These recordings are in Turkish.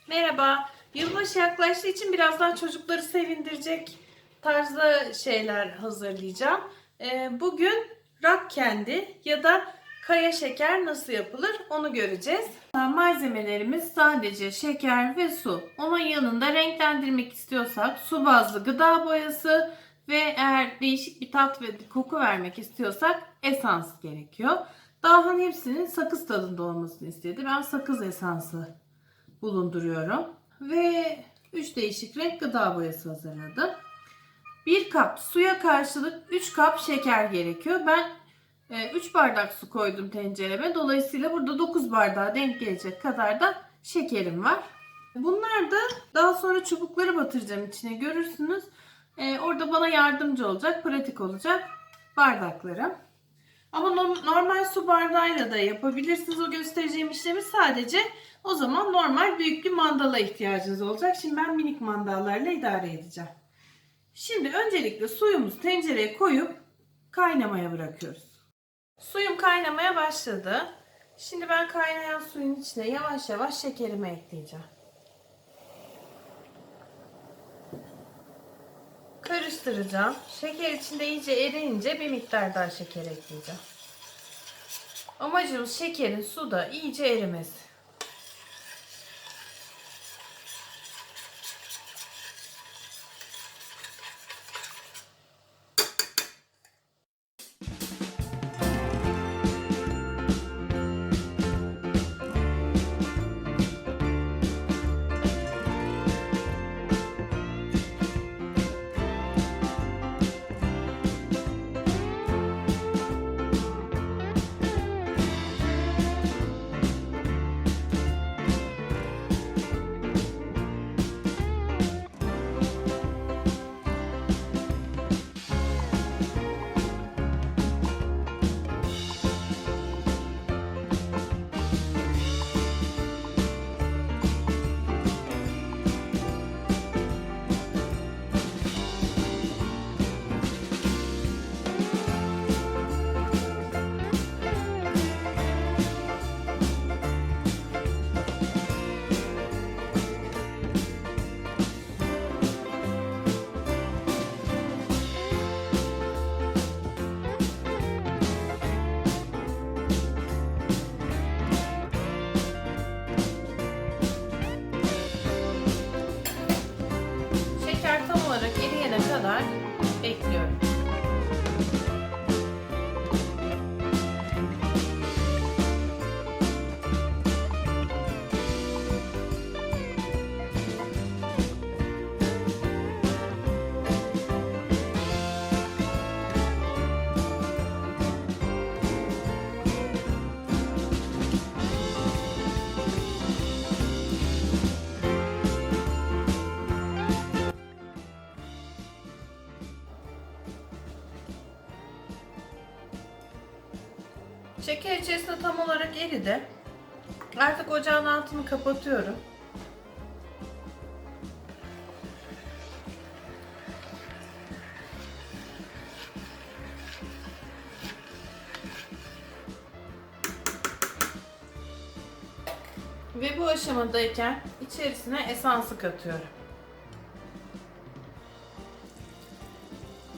Merhaba. Yılbaşı yaklaştığı için birazdan çocukları sevindirecek tarzda şeyler hazırlayacağım. Bugün rock candy ya da kaya şeker nasıl yapılır onu göreceğiz. Malzemelerimiz sadece şeker ve su. Onun yanında renklendirmek istiyorsak su bazlı gıda boyası ve eğer değişik bir tat ve koku vermek istiyorsak esans gerekiyor. Daha hepsinin sakız tadında olmasını istedi. Ben sakız esansı bulunduruyorum. Ve 3 değişik renk gıda boyası hazırladım. 1 kap suya karşılık 3 kap şeker gerekiyor. Ben 3 bardak su koydum tencereme. Dolayısıyla burada 9 bardağa denk gelecek kadar da şekerim var. Bunlar da daha sonra çubukları batıracağım içine, görürsünüz. Orada bana yardımcı olacak, pratik olacak bardaklarım. Ama normal su bardağıyla da yapabilirsiniz o göstereceğim işlemi. Sadece o zaman normal büyük bir mandala ihtiyacınız olacak. Şimdi ben minik mandallarla idare edeceğim. Şimdi öncelikle suyumuzu tencereye koyup kaynamaya bırakıyoruz. Suyum kaynamaya başladı. Şimdi ben kaynayan suyun içine yavaş yavaş şekerimi ekleyeceğim. Karıştıracağım. Şeker içinde iyice eriyince bir miktar daha şeker ekleyeceğim. Amacımız şekerin suda iyice erimesi. Şeker tam olarak eriyene kadar bekliyorum. Şeker içerisinde tam olarak eridi. Artık ocağın altını kapatıyorum. Ve bu aşamadayken içerisine esansı katıyorum.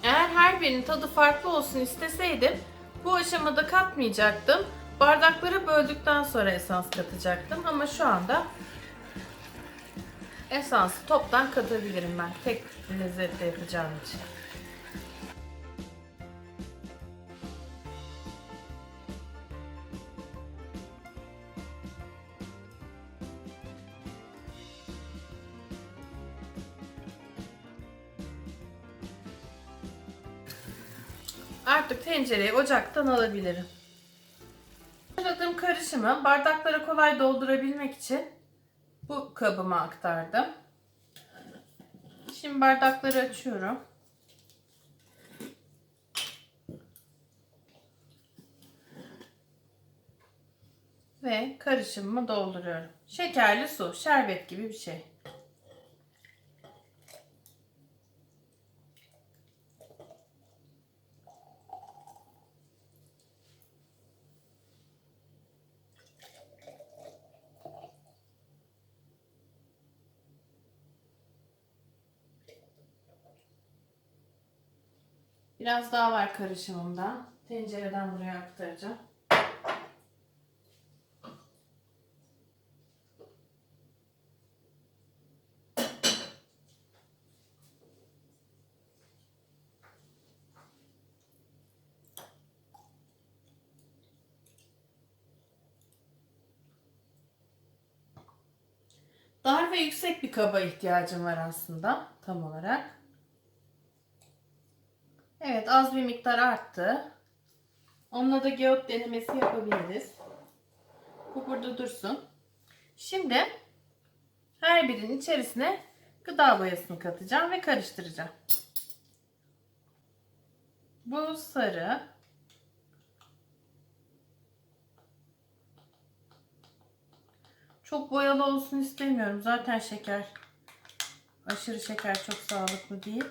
Eğer her birinin tadı farklı olsun isteseydim bu aşamada katmayacaktım. Bardakları böldükten sonra esans katacaktım ama şu anda esansı toptan katabilirim ben tek lezzetle yapacağım için. Artık tencereyi ocaktan alabilirim. Hazırladığım karışımı bardaklara kolay doldurabilmek için bu kabıma aktardım. Şimdi bardakları açıyorum. Ve karışımımı dolduruyorum. Şekerli su, şerbet gibi bir şey. Biraz daha var karışımımdan. Tencereden buraya aktaracağım. Dar ve yüksek bir kaba ihtiyacım var aslında tam olarak. Evet, az bir miktar arttı. Onunla da GEOT denemesi yapabiliriz. Bu burada dursun. Şimdi her birinin içerisine gıda boyasını katacağım ve karıştıracağım. Bu sarı. Çok boyalı olsun istemiyorum. Zaten şeker, aşırı şeker çok sağlıklı değil.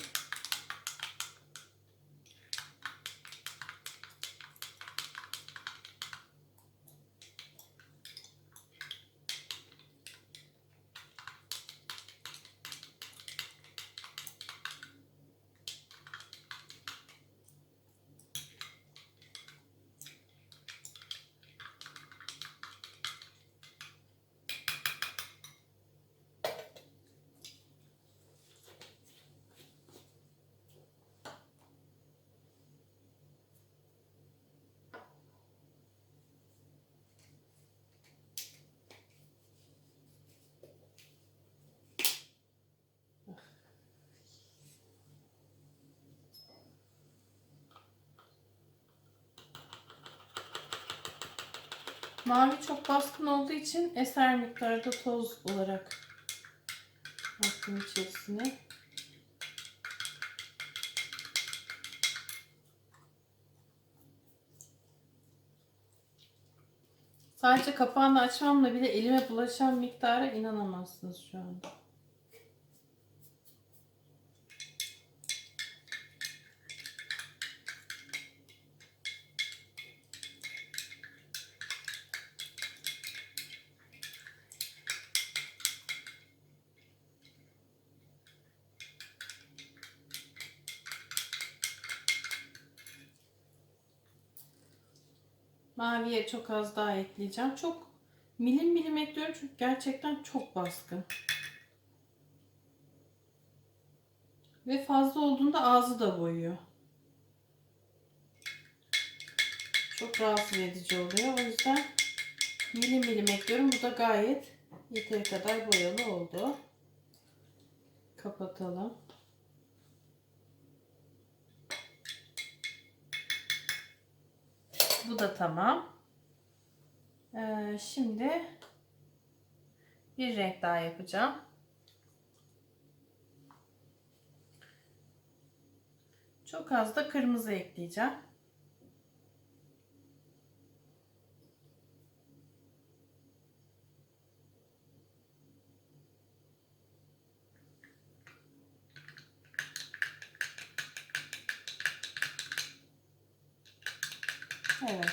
Mavi çok baskın olduğu için eser miktarda toz olarak attım içerisine. Sadece kapağını açmamla bile elime bulaşan miktara inanamazsınız şu anda. Maviye çok az daha ekleyeceğim. Çok milim milim ekliyorum çünkü gerçekten çok baskın. Ve fazla olduğunda ağzı da boyuyor. Çok rahatsız edici oluyor. O yüzden milim milim ekliyorum. Bu da gayet yeteri kadar boyalı oldu. Kapatalım. Bu da tamam. Şimdi bir renk daha yapacağım. Çok az da kırmızı ekleyeceğim. Evet.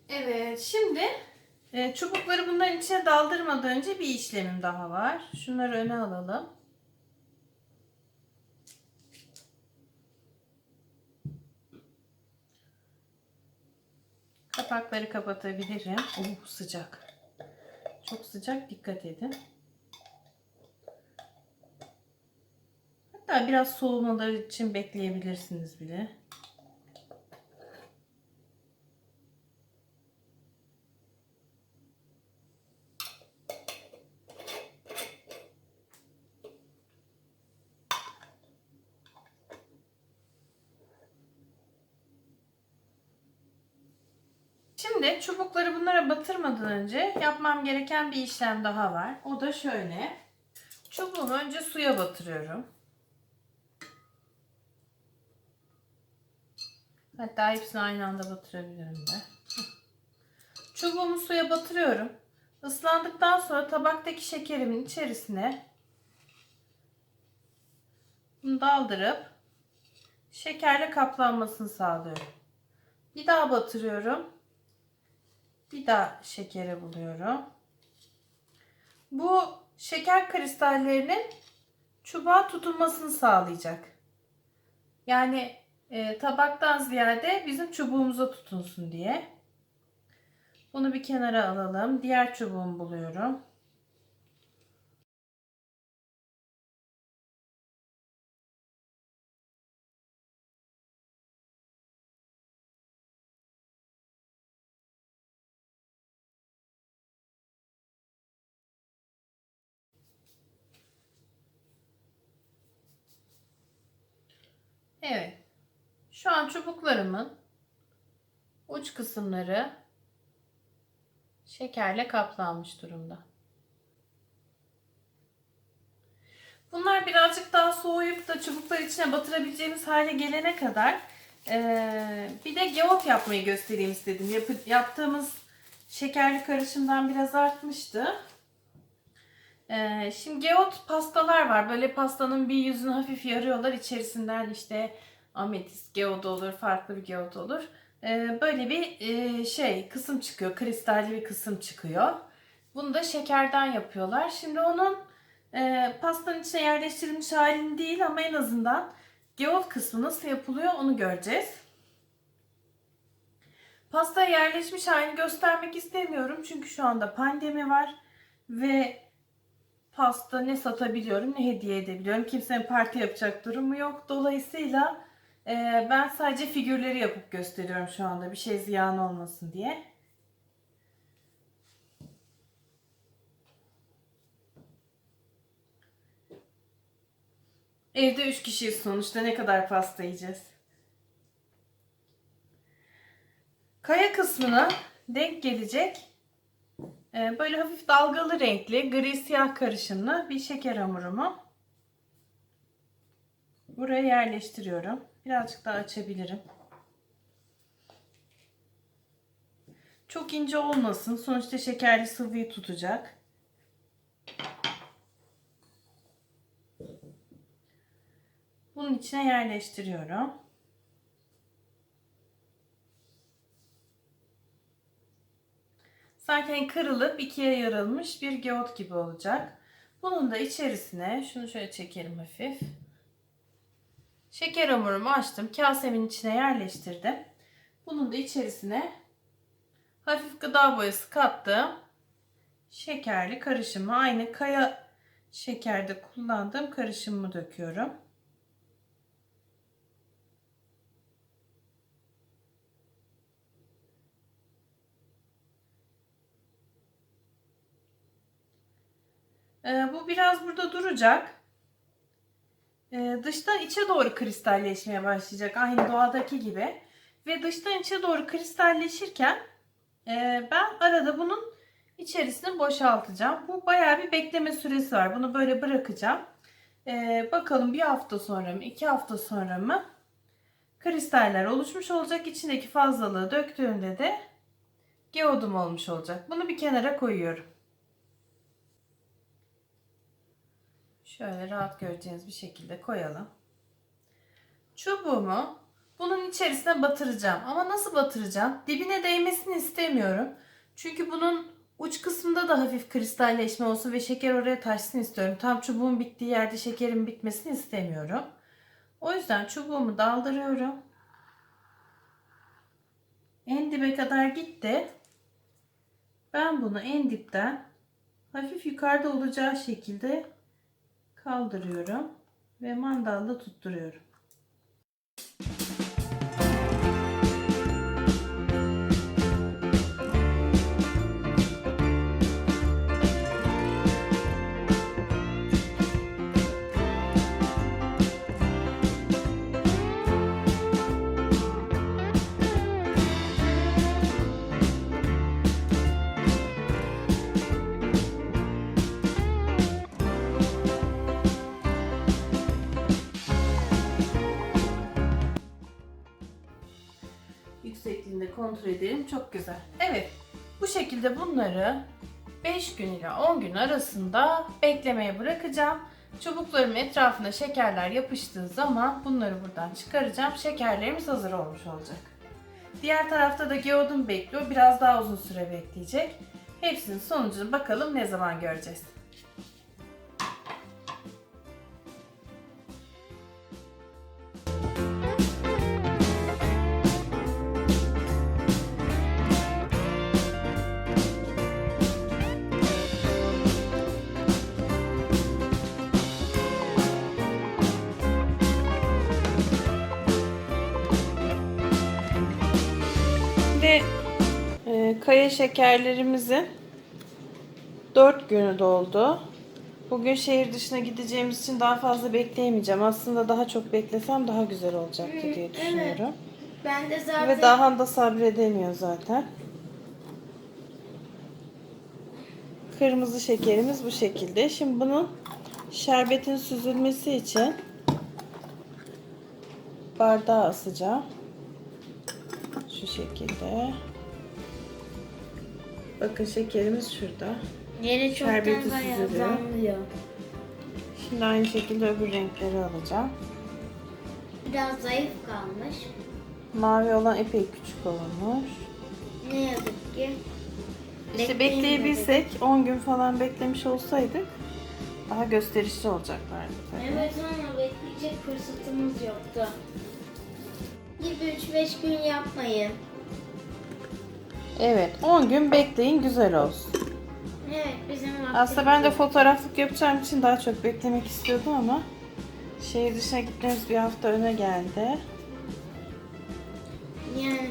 Evet, şimdi çubukları bunların içine daldırmadan önce bir işlemim daha var. Şunları öne alalım. Kapakları kapatabilirim. Sıcak. Çok sıcak, dikkat edin. Hatta biraz soğumaları için bekleyebilirsiniz bile. Şimdi çubukları bunlara batırmadan önce yapmam gereken bir işlem daha var. O da şöyle. Çubuğumu önce suya batırıyorum. Hatta hepsini aynı anda batırabilirim de. Çubuğumu suya batırıyorum. Islandıktan sonra tabaktaki şekerimin içerisine bunu daldırıp şekerle kaplanmasını sağlıyorum. Bir daha batırıyorum. Bir daha şekeri buluyorum. Bu şeker kristallerinin çubuğa tutunmasını sağlayacak. Yani tabaktan ziyade bizim çubuğumuza tutunsun diye. Bunu bir kenara alalım. Diğer çubuğumu buluyorum. Evet. Şu an çubuklarımın uç kısımları şekerle kaplanmış durumda. Bunlar birazcık daha soğuyup da çubuklar içine batırabileceğimiz hale gelene kadar bir de geof yapmayı göstereyim istedim. Yaptığımız şekerli karışımdan biraz artmıştı. Şimdi geof pastalar var. Böyle pastanın bir yüzünü hafif yarıyorlar. İçerisinden işte ametist geodu olur, farklı bir geodu olur. Böyle bir kısım çıkıyor. Kristalli bir kısım çıkıyor. Bunu da şekerden yapıyorlar. Şimdi onun pastanın içine yerleştirilmiş halini değil ama en azından geof kısmı nasıl yapılıyor onu göreceğiz. Pastaya yerleşmiş halini göstermek istemiyorum. Çünkü şu anda pandemi var ve pasta ne satabiliyorum ne hediye edebiliyorum. Kimsenin parti yapacak durumu yok. Dolayısıyla ben sadece figürleri yapıp gösteriyorum şu anda. Bir şey ziyan olmasın diye. Evde 3 kişiyiz sonuçta. Ne kadar pasta yiyeceğiz? Kaya kısmına denk gelecek böyle hafif dalgalı renkli gri siyah karışımlı bir şeker hamurumu buraya yerleştiriyorum. Birazcık daha açabilirim. Çok ince olmasın. Sonuçta şekerli sıvıyı tutacak. Bunun içine yerleştiriyorum. Sanki kırılıp ikiye yarılmış bir geot gibi olacak. Bunun da içerisine şunu şöyle çekelim hafif. Şeker hamurumu açtım. Kasemin içine yerleştirdim. Bunun da içerisine hafif gıda boyası kattım. Şekerli karışımı aynı kaya şekerde kullandığım karışımımı döküyorum. Bu biraz burada duracak. Dıştan içe doğru kristalleşmeye başlayacak. Aynı doğadaki gibi. Ve dıştan içe doğru kristalleşirken ben arada bunun içerisini boşaltacağım. Bu bayağı bir bekleme süresi var. Bunu böyle bırakacağım. Bakalım bir hafta sonra mı, 2 hafta sonra mı kristaller oluşmuş olacak. İçindeki fazlalığı döktüğümde de geodum olmuş olacak. Bunu bir kenara koyuyorum. Şöyle rahat göreceğiniz bir şekilde koyalım. Çubuğumu bunun içerisine batıracağım. Ama nasıl batıracağım? Dibine değmesini istemiyorum. Çünkü bunun uç kısmında da hafif kristalleşme olsun ve şeker oraya taşsın istiyorum. Tam çubuğun bittiği yerde şekerin bitmesini istemiyorum. O yüzden çubuğumu daldırıyorum. En dibe kadar gitti. Ben bunu en dipten hafif yukarıda olacağı şekilde kaldırıyorum ve mandalla tutturuyorum. Yüksekliğinde kontrol edelim. Çok güzel. Evet. Bu şekilde bunları 5 gün ile 10 gün arasında beklemeye bırakacağım. Çubuklarımın etrafına şekerler yapıştığı zaman bunları buradan çıkaracağım. Şekerlerimiz hazır olmuş olacak. Diğer tarafta da geodum bekliyor. Biraz daha uzun süre bekleyecek. Hepsinin sonucunu bakalım ne zaman göreceğiz. Ve kaya şekerlerimizin 4 günü doldu. Bugün şehir dışına gideceğimiz için daha fazla bekleyemeyeceğim. Aslında daha çok beklesem daha güzel olacaktı diye düşünüyorum. Evet. Ben de zaten... Ve Dahan da sabredemiyor zaten. Kırmızı şekerimiz bu şekilde. Şimdi bunun şerbetin süzülmesi için bardağa asacağım. Şu şekilde. Bakın şekerimiz şurada. Yeri çoktan Şerbeti bayağı süzülüyor. zamlıyor. Şimdi aynı şekilde öbür renkleri alacağım. Biraz zayıf kalmış. Mavi olan epey küçük olmuş. Ne yazık ki. İşte bekleyebilsek 10 gün falan beklemiş olsaydık daha gösterişli olacaklardı tabii. Evet ama bekleyecek fırsatımız yoktu. Gibi 3-5 gün yapmayın. Evet 10 gün bekleyin güzel olsun. Evet bizim Aslında ben de fotoğraflık yapacağım için daha çok beklemek istiyordum ama şehir dışına gitmemiz bir hafta öne geldi. Yani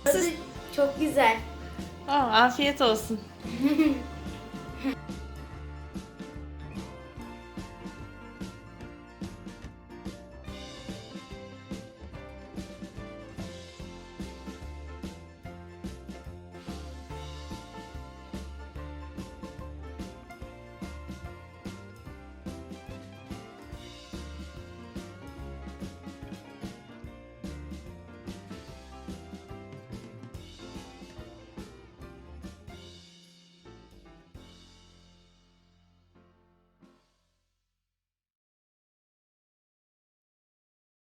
tadı çok güzel. Afiyet olsun.